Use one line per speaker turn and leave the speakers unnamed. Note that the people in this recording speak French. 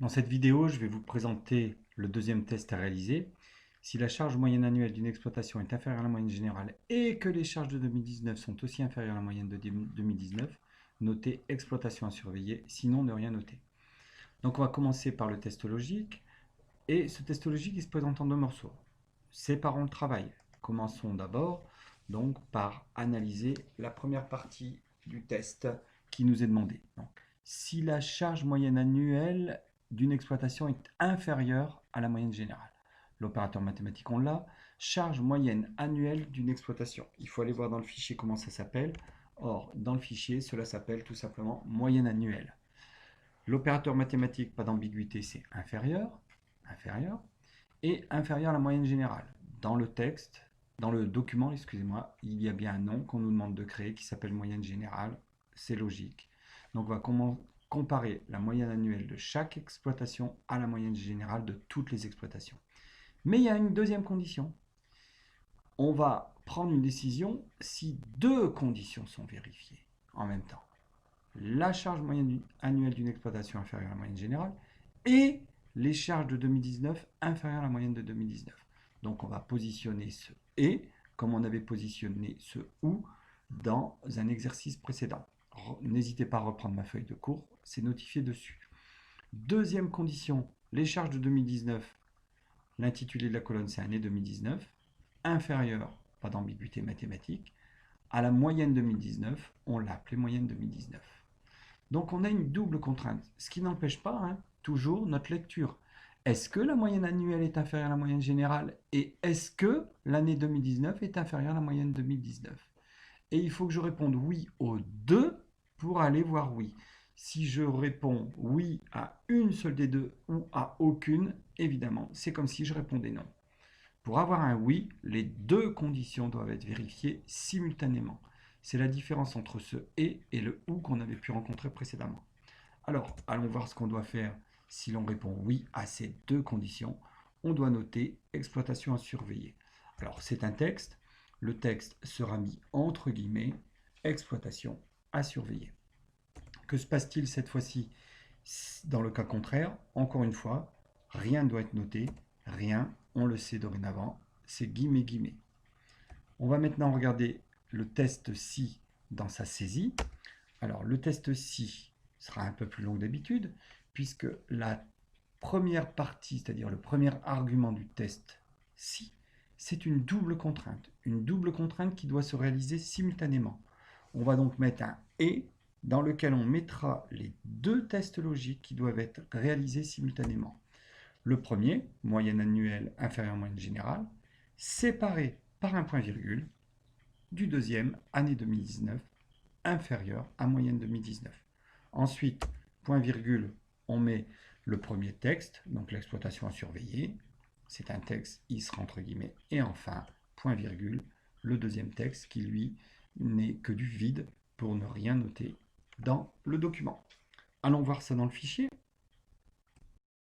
Dans cette vidéo, je vais vous présenter le deuxième test à réaliser. Si la charge moyenne annuelle d'une exploitation est inférieure à la moyenne générale et que les charges de 2019 sont aussi inférieures à la moyenne de 2019, notez exploitation à surveiller, sinon ne rien noter. Donc on va commencer par le test logique. Et ce test logique, il se présente en deux morceaux. Séparons le travail. Commençons d'abord donc par analyser la première partie du test qui nous est demandée. Donc, si la charge moyenne annuelle d'une exploitation est inférieure à la moyenne générale. L'opérateur mathématique, on l'a. Charge moyenne annuelle d'une exploitation. Il faut aller voir dans le fichier comment ça s'appelle. Or, dans le fichier, cela s'appelle tout simplement moyenne annuelle. L'opérateur mathématique, pas d'ambiguïté, c'est inférieur, et inférieur à la moyenne générale. Dans le texte, dans le document, excusez-moi, il y a bien un nom qu'on nous demande de créer qui s'appelle moyenne générale. C'est logique. Donc, on va comparer la moyenne annuelle de chaque exploitation à la moyenne générale de toutes les exploitations. Mais il y a une deuxième condition. On va prendre une décision si deux conditions sont vérifiées en même temps. La charge moyenne annuelle d'une exploitation inférieure à la moyenne générale et les charges de 2019 inférieures à la moyenne de 2019. Donc on va positionner ce « et » comme on avait positionné ce « ou » dans un exercice précédent. N'hésitez pas à reprendre ma feuille de cours, c'est notifié dessus. Deuxième condition, les charges de 2019, l'intitulé de la colonne c'est année 2019, inférieur, pas d'ambiguïté mathématique, à la moyenne 2019, on l'a appelée moyenne 2019. Donc on a une double contrainte, ce qui n'empêche pas toujours notre lecture. Est-ce que la moyenne annuelle est inférieure à la moyenne générale et est-ce que l'année 2019 est inférieure à la moyenne 2019? Et il faut que je réponde oui aux deux pour aller voir oui. Si je réponds oui à une seule des deux ou à aucune, évidemment, c'est comme si je répondais non. Pour avoir un oui, les deux conditions doivent être vérifiées simultanément. C'est la différence entre ce « et » le « ou » qu'on avait pu rencontrer précédemment. Alors, allons voir ce qu'on doit faire si l'on répond oui à ces deux conditions. On doit noter exploitation à surveiller. Alors, c'est un texte. Le texte sera mis entre guillemets exploitation à surveiller. Que se passe-t-il cette fois-ci dans le cas contraire? Encore une fois, rien ne doit être noté. Rien, on le sait dorénavant, c'est guillemets guillemets. On va maintenant regarder le test si dans sa saisie. Alors le test si sera un peu plus long que d'habitude, puisque la première partie, c'est-à-dire le premier argument du test si, c'est une double contrainte qui doit se réaliser simultanément. On va donc mettre un « et » dans lequel on mettra les deux tests logiques qui doivent être réalisés simultanément. Le premier, moyenne annuelle inférieure à moyenne générale, séparé par un point-virgule, du deuxième, année 2019, inférieure à moyenne 2019. Ensuite, point-virgule, on met le premier texte, donc l'exploitation à surveiller. C'est un texte, il sera entre guillemets. Et enfin, point-virgule, le deuxième texte qui, lui, n'est que du vide pour ne rien noter dans le document. Allons voir ça dans le fichier.